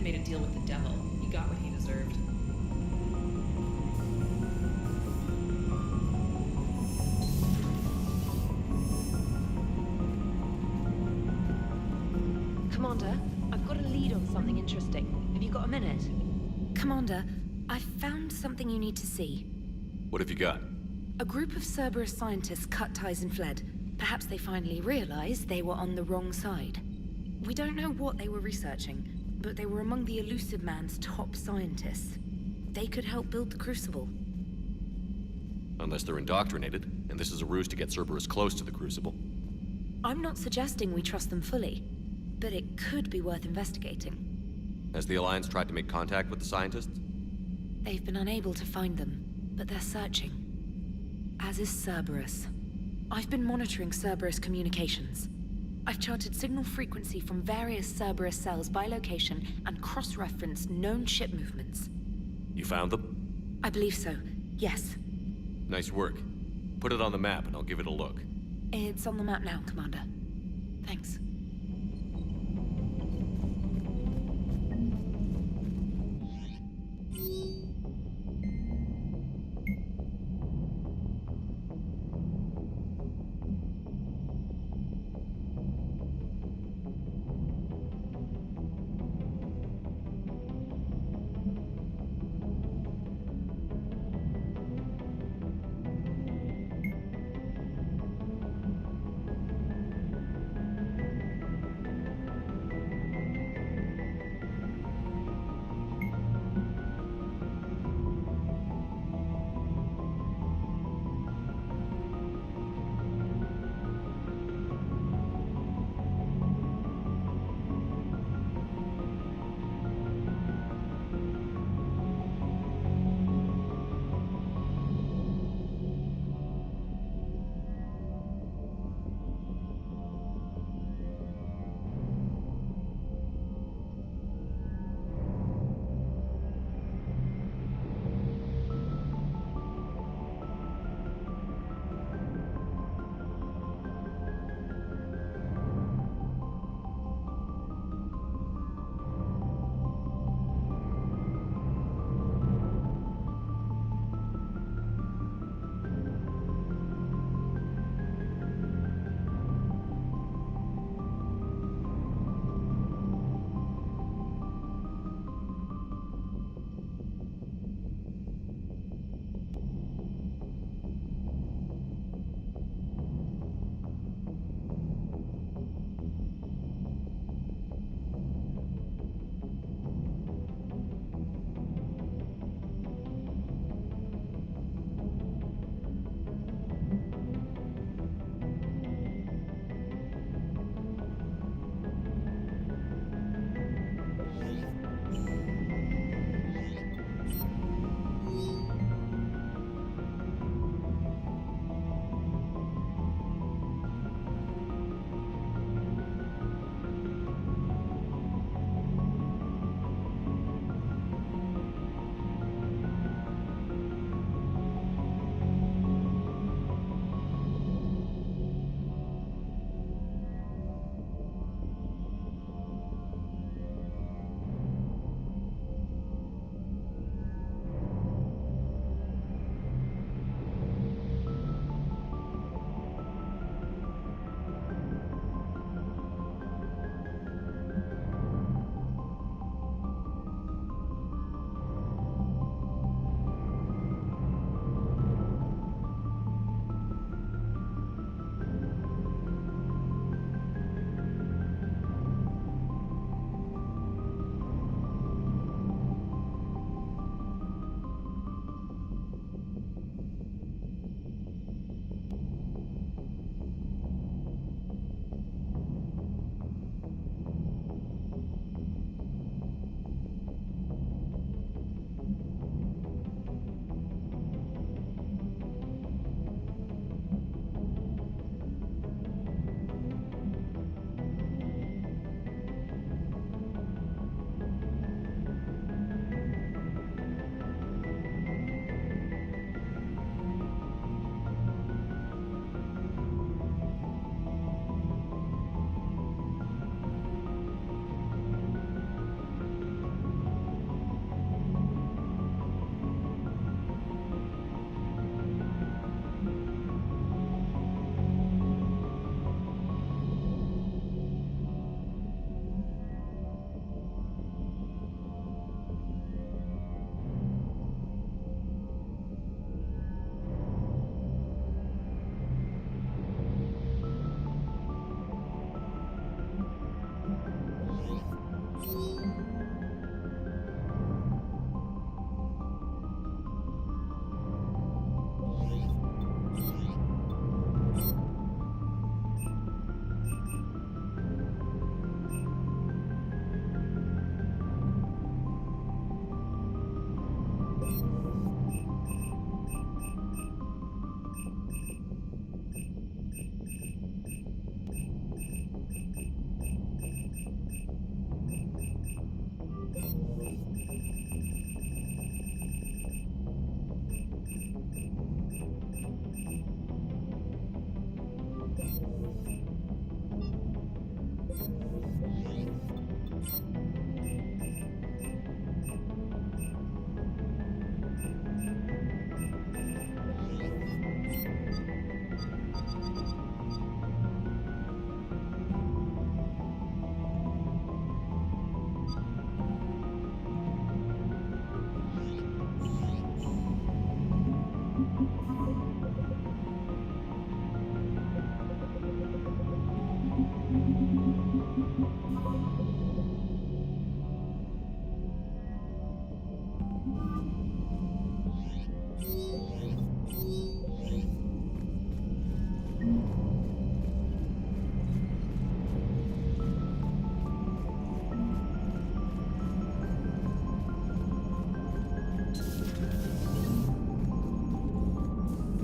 made a deal with the devil. He got what he deserved. Commander, I've got a lead on something interesting. Have you got a minute? Commander, I've found something you need to see. What have you got? A group of Cerberus scientists cut ties and fled. Perhaps they finally realized they were on the wrong side. We don't know what they were researching, but they were among the Elusive Man's top scientists. They could help build the Crucible. Unless they're indoctrinated, and this is a ruse to get Cerberus close to the Crucible. I'm not suggesting we trust them fully, but it could be worth investigating. Has the Alliance tried to make contact with the scientists? They've been unable to find them, but they're searching. As is Cerberus. I've been monitoring Cerberus communications. I've charted signal frequency from various Cerberus cells by location and cross-referenced known ship movements. You found them? I believe so, yes. Nice work. Put it on the map and I'll give it a look. It's on the map now, Commander. Thanks.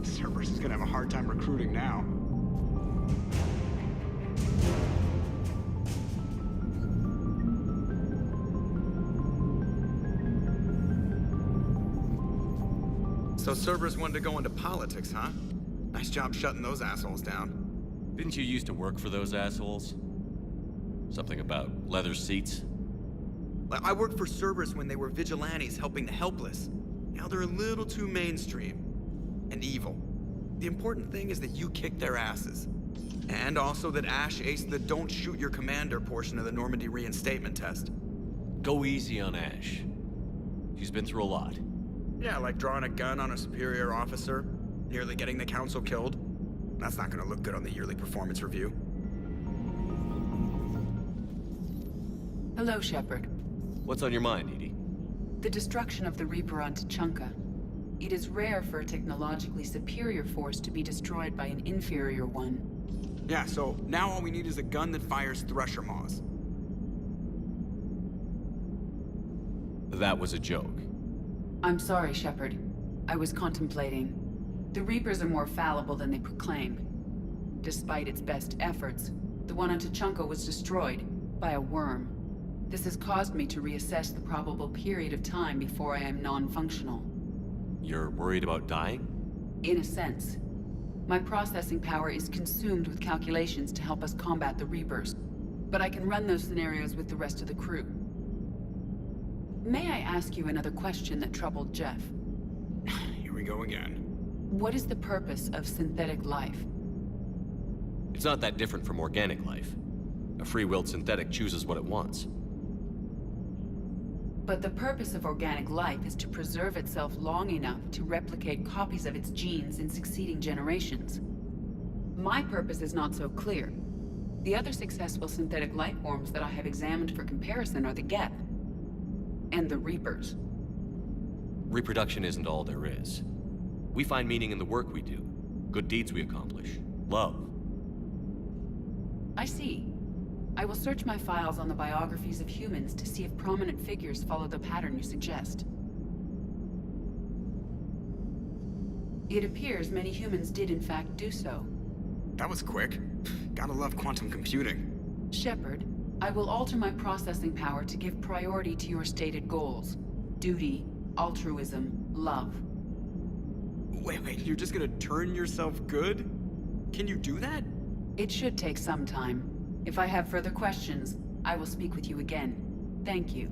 Cerberus is gonna have a hard time recruiting now. So Cerberus wanted to go into politics, huh? Nice job shutting those assholes down. Didn't you used to work for those assholes? Something about leather seats? I worked for Cerberus when they were vigilantes helping the helpless. Now they're a little too mainstream. And evil. The important thing is that you kick their asses. And also that Ash aced the don't shoot your commander portion of the Normandy reinstatement test. Go easy on Ash. She's been through a lot. Yeah, like drawing a gun on a superior officer, nearly getting the council killed. That's not gonna look good on the yearly performance review. Hello, Shepard. What's on your mind, Edie? The destruction of the Reaper on Tuchanka. It is rare for a technologically superior force to be destroyed by an inferior one. Yeah, so now all we need is a gun that fires Thresher Maws. That was a joke. I'm sorry, Shepard. I was contemplating. The Reapers are more fallible than they proclaim. Despite its best efforts, the one on Tuchanka was destroyed by a worm. This has caused me to reassess the probable period of time before I am non-functional. You're worried about dying? In a sense. My processing power is consumed with calculations to help us combat the Reapers. But I can run those scenarios with the rest of the crew. May I ask you another question that troubled Jeff? Here we go again. What is the purpose of synthetic life? It's not that different from organic life. A free-willed synthetic chooses what it wants. But the purpose of organic life is to preserve itself long enough to replicate copies of its genes in succeeding generations. My purpose is not so clear. The other successful synthetic life forms that I have examined for comparison are the Geth and the Reapers. Reproduction isn't all there is. We find meaning in the work we do, good deeds we accomplish, love. I see. I will search my files on the biographies of humans to see if prominent figures follow the pattern you suggest. It appears many humans did in fact do so. That was quick. Gotta love quantum computing. Shepard, I will alter my processing power to give priority to your stated goals. Duty, altruism, love. Wait, you're just gonna turn yourself good? Can you do that? It should take some time. If I have further questions, I will speak with you again. Thank you.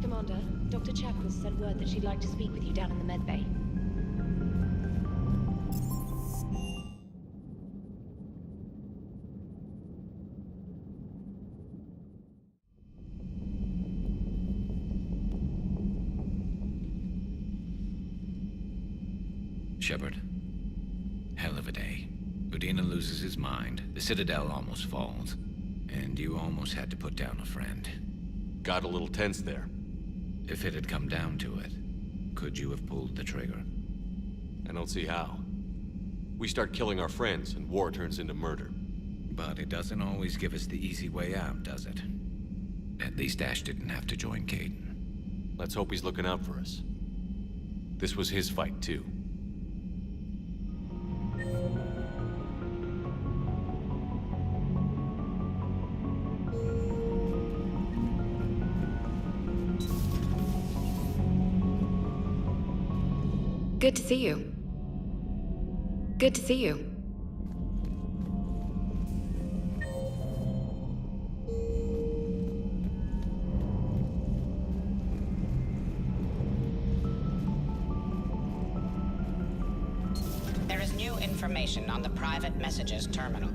Commander, Dr. Chakras sent word that she'd like to speak with you down in the medbay. Shepard. Hell of a day. Udina loses his mind, the Citadel almost falls, and you almost had to put down a friend. Got a little tense there. If it had come down to it, could you have pulled the trigger? I don't see how. We start killing our friends, and war turns into murder. But it doesn't always give us the easy way out, does it? At least Ash didn't have to join Caden. Let's hope he's looking out for us. This was his fight, too. Good to see you. Good to see you. There is new information on the private messages terminal.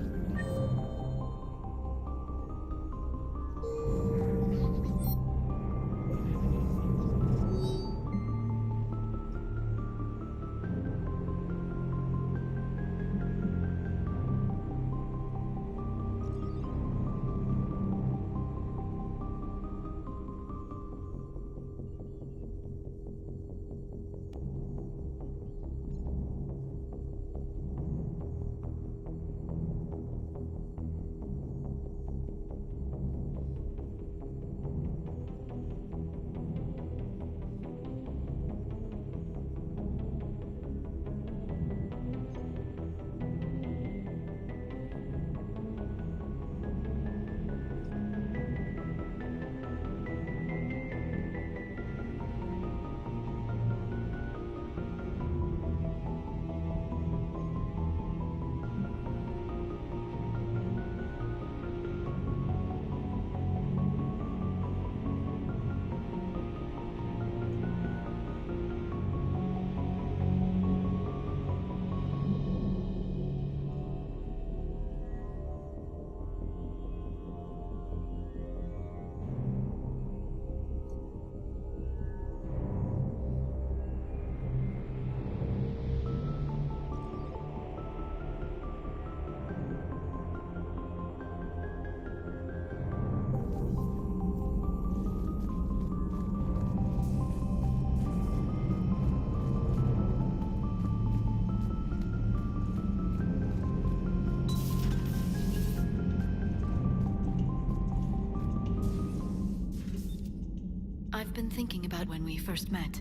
I've been thinking about when we first met.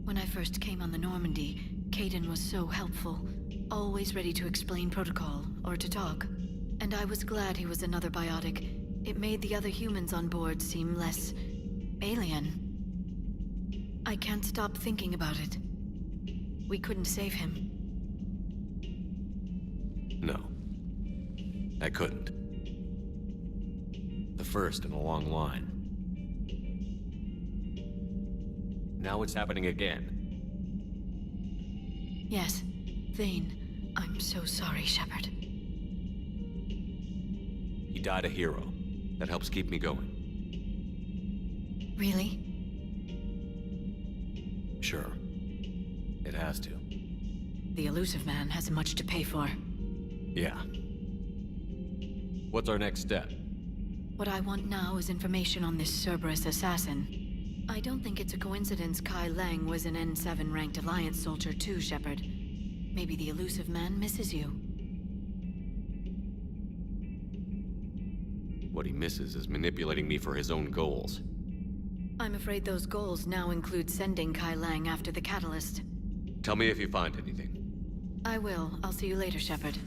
When I first came on the Normandy, Caden was so helpful, always ready to explain protocol or to talk. And I was glad he was another biotic. It made the other humans on board seem less alien. I can't stop thinking about it. We couldn't save him. No. I couldn't. The first in a long line. Now it's happening again. Yes, Thane. I'm so sorry, Shepard. He died a hero. That helps keep me going. Really? Sure. It has to. The elusive man has much to pay for. Yeah. What's our next step? What I want now is information on this Cerberus assassin. I don't think it's a coincidence Kai Lang was an N7 ranked Alliance soldier too, Shepard. Maybe the elusive man misses you. What he misses is manipulating me for his own goals. I'm afraid those goals now include sending Kai Lang after the catalyst. Tell me if you find anything. I will. I'll see you later, Shepard.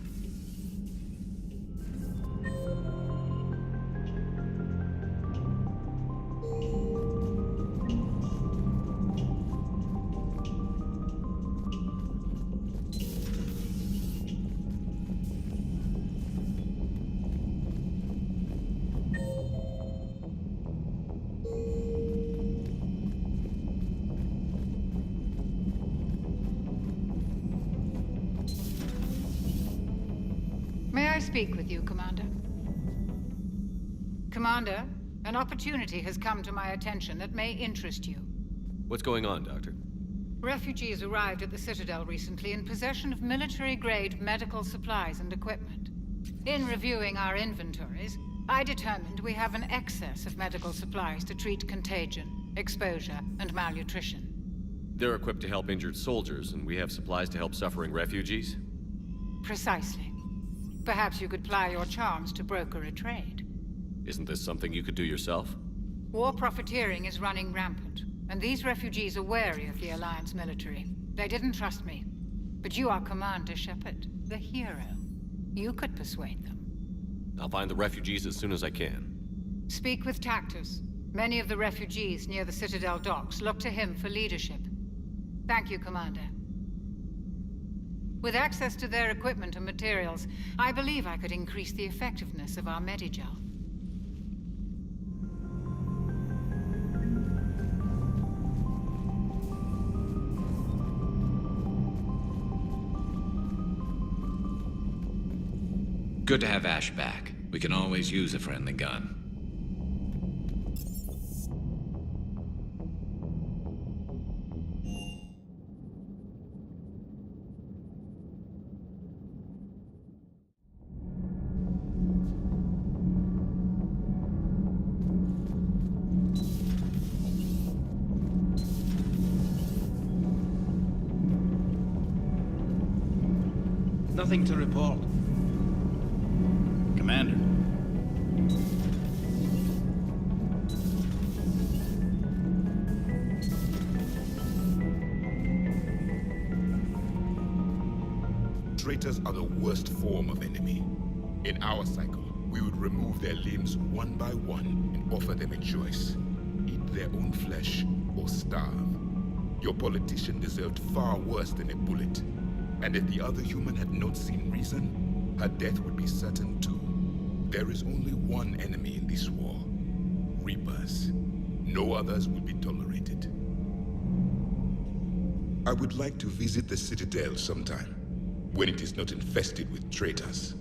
May I speak with you, Commander? Commander, an opportunity has come to my attention that may interest you. What's going on, Doctor? Refugees arrived at the Citadel recently in possession of military-grade medical supplies and equipment. In reviewing our inventories, I determined we have an excess of medical supplies to treat contagion, exposure, and malnutrition. They're equipped to help injured soldiers, and we have supplies to help suffering refugees? Precisely. Perhaps you could ply your charms to broker a trade. Isn't this something you could do yourself? War profiteering is running rampant, and these refugees are wary of the Alliance military. They didn't trust me. But you are Commander Shepard, the hero. You could persuade them. I'll find the refugees as soon as I can. Speak with Tactus. Many of the refugees near the Citadel docks look to him for leadership. Thank you, Commander. With access to their equipment and materials, I believe I could increase the effectiveness of our Medigel. Good to have Ash back. We can always use a friendly gun. Nothing to report. Commander. Traitors are the worst form of enemy. In our cycle, we would remove their limbs one by one and offer them a choice. Eat their own flesh or starve. Your politician deserved far worse than a bullet. And if the other human had not seen reason, her death would be certain too. There is only one enemy in this war. Reapers. No others will be tolerated. I would like to visit the Citadel sometime, when it is not infested with traitors.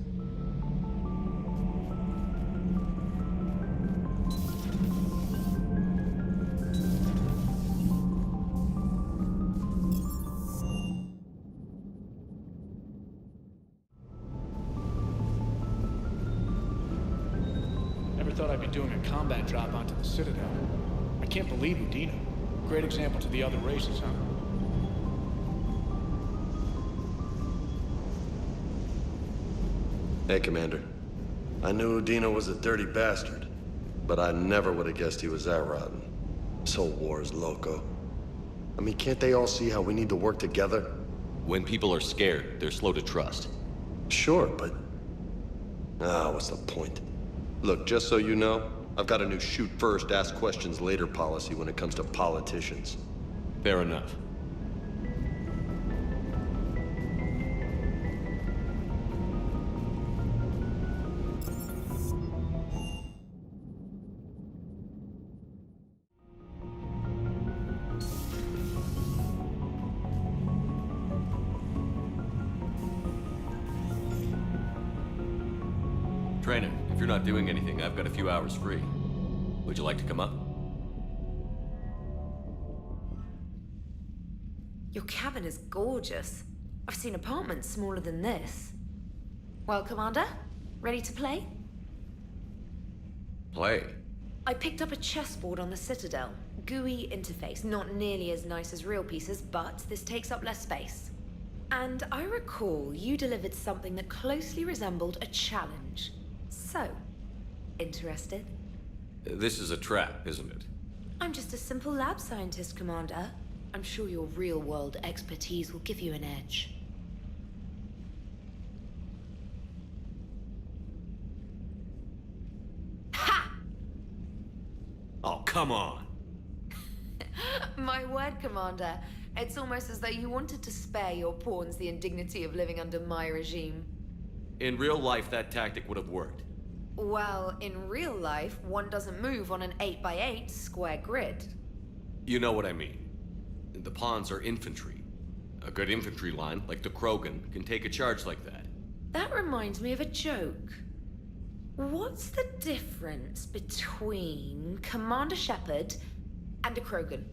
Thought I'd be doing a combat drop onto the Citadel. I can't believe Udina. Great example to the other races, huh? Hey, Commander. I knew Udina was a dirty bastard, but I never would have guessed he was that rotten. This whole war is loco. I mean, can't they all see how we need to work together? When people are scared, they're slow to trust. Sure, but... what's the point? Look, just so you know, I've got a new shoot first, ask questions later policy when it comes to politicians. Fair enough. Traynor, if you're not doing anything, I've got a few hours free. Would you like to come up? Your cabin is gorgeous. I've seen apartments smaller than this. Well, Commander, ready to play? Play? I picked up a chessboard on the Citadel. GUI interface, not nearly as nice as real pieces, but this takes up less space. And I recall you delivered something that closely resembled a challenge. So, interested? This is a trap, isn't it? I'm just a simple lab scientist, Commander. I'm sure your real-world expertise will give you an edge. Ha! Oh, come on! My word, Commander. It's almost as though you wanted to spare your pawns the indignity of living under my regime. In real life, that tactic would have worked. Well, in real life, one doesn't move on an 8x8 square grid. You know what I mean. The pawns are infantry. A good infantry line, like the Krogan, can take a charge like that. That reminds me of a joke. What's the difference between Commander Shepard and a Krogan?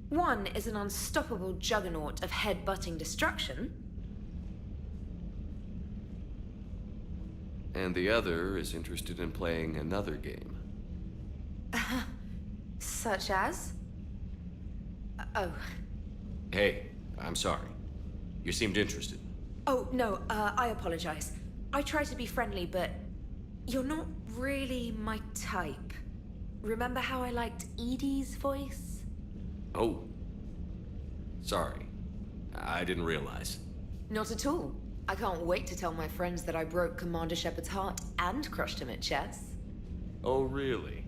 One is an unstoppable juggernaut of head-butting destruction. And the other is interested in playing another game. Such as? Oh. Hey, I'm sorry. You seemed interested. Oh, no, I apologize. I try to be friendly, but you're not really my type. Remember how I liked Edie's voice? Oh. Sorry. I didn't realize. Not at all. I can't wait to tell my friends that I broke Commander Shepard's heart and crushed him at chess. Oh, really?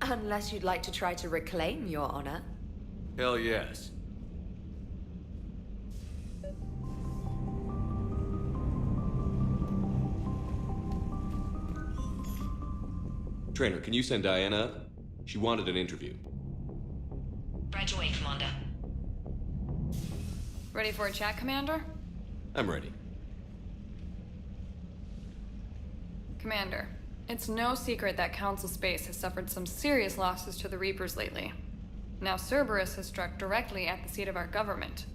Unless you'd like to try to reclaim your honor. Hell yes. Traynor, can you send Diana up? She wanted an interview. Right away, Commander. Ready for a chat, Commander? I'm ready. Commander, it's no secret that Council Space has suffered some serious losses to the Reapers lately. Now Cerberus has struck directly at the seat of our government.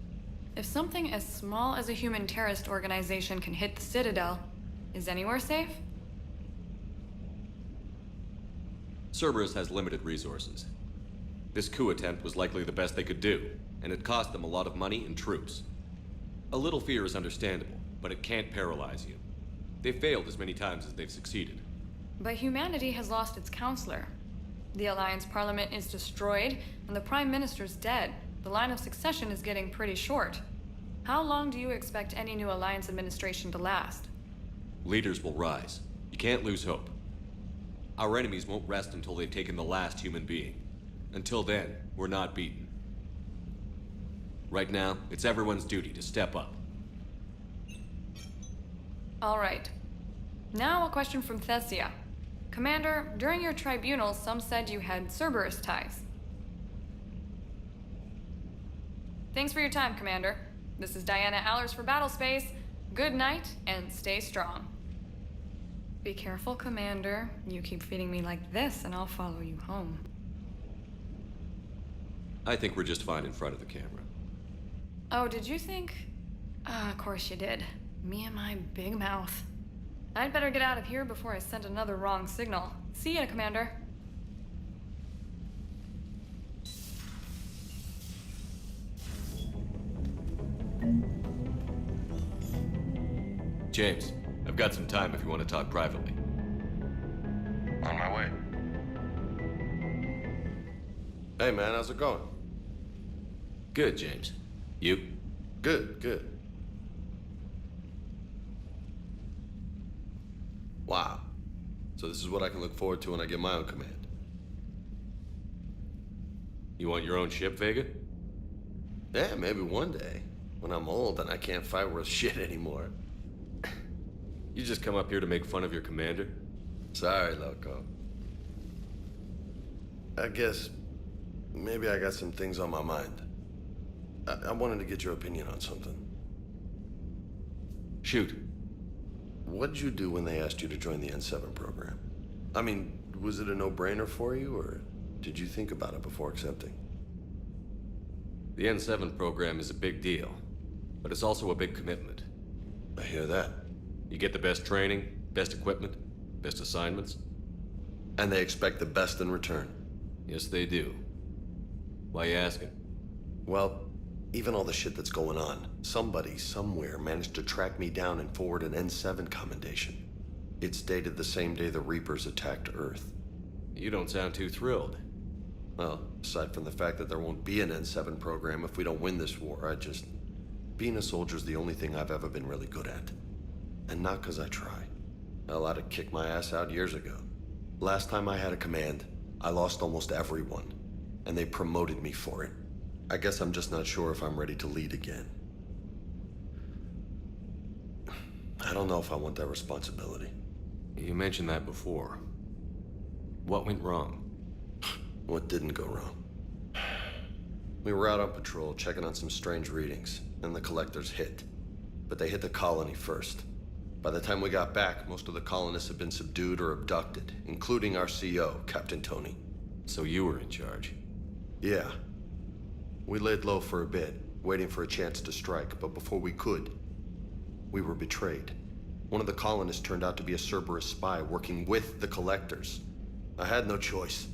If something as small as a human terrorist organization can hit the Citadel, is anywhere safe? Cerberus has limited resources. This coup attempt was likely the best they could do, and it cost them a lot of money and troops. A little fear is understandable, but it can't paralyze you. They've failed as many times as they've succeeded. But humanity has lost its counselor. The Alliance Parliament is destroyed, and the Prime Minister's dead. The line of succession is getting pretty short. How long do you expect any new Alliance administration to last? Leaders will rise. You can't lose hope. Our enemies won't rest until they've taken the last human being. Until then, we're not beaten. Right now, it's everyone's duty to step up. All right. Now a question from Thessia. Commander, during your tribunal, some said you had Cerberus ties. Thanks for your time, Commander. This is Diana Allers for Battlespace. Good night, and stay strong. Be careful, Commander. You keep feeding me like this, and I'll follow you home. I think we're just fine in front of the camera. Oh, did you think? Of course you did. Me and my big mouth. I'd better get out of here before I send another wrong signal. See ya, Commander. James, I've got some time if you want to talk privately. On my way. Hey man, how's it going? Good, James. You? Good, good. Wow. So this is what I can look forward to when I get my own command. You want your own ship, Vega? Yeah, maybe one day. When I'm old and I can't fight worth shit anymore. You just come up here to make fun of your commander? Sorry, Loco. I guess maybe I got some things on my mind. I wanted to get your opinion on something. Shoot. What'd you do when they asked you to join the N7 program? I mean, was it a no-brainer for you, or did you think about it before accepting? The N7 program is a big deal, but it's also a big commitment. I hear that. You get the best training, best equipment, best assignments. And they expect the best in return. Yes, they do. Why you asking? Well, even all the shit that's going on, somebody somewhere managed to track me down and forward an N7 commendation. It's dated the same day the Reapers attacked Earth. You don't sound too thrilled. Well, aside from the fact that there won't be an N7 program if we don't win this war, being a soldier's the only thing I've ever been really good at. And not because I try. Hell, I'd have kicked my ass out years ago. Last time I had a command, I lost almost everyone. And they promoted me for it. I guess I'm just not sure if I'm ready to lead again. I don't know if I want that responsibility. You mentioned that before. What went wrong? What didn't go wrong? We were out on patrol, checking on some strange readings, and the collectors hit. But they hit the colony first. By the time we got back, most of the colonists had been subdued or abducted, including our CO, Captain Tony. So you were in charge? Yeah. We laid low for a bit, waiting for a chance to strike, but before we could, we were betrayed. One of the colonists turned out to be a Cerberus spy working with the collectors. I had no choice.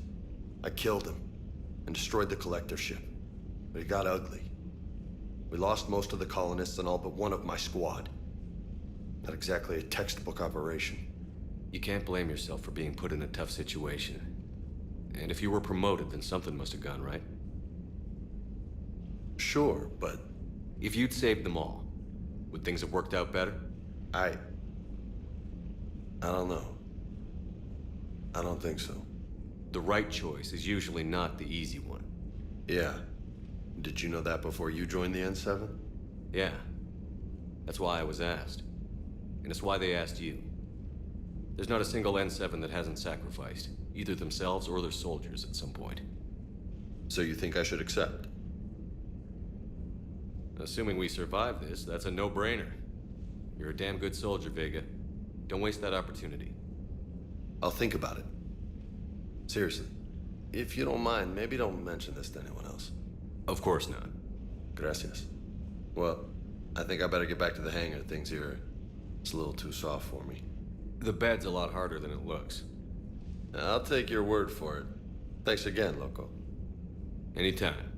I killed him and destroyed the collector ship. But it got ugly. We lost most of the colonists and all but one of my squad. Not exactly a textbook operation. You can't blame yourself for being put in a tough situation. And if you were promoted, then something must have gone right. Sure, but... If you'd saved them all, would things have worked out better? I don't know. I don't think so. The right choice is usually not the easy one. Yeah. Did you know that before you joined the N7? Yeah. That's why I was asked. And it's why they asked you. There's not a single N7 that hasn't sacrificed, either themselves or their soldiers at some point. So you think I should accept? Assuming we survive this, that's a no-brainer. You're a damn good soldier, Vega. Don't waste that opportunity. I'll think about it. Seriously. If you don't mind, maybe don't mention this to anyone else. Of course not. Gracias. Well, I think I better get back to the hangar. Things here, it's a little too soft for me. The bed's a lot harder than it looks. I'll take your word for it. Thanks again, Loco. Anytime.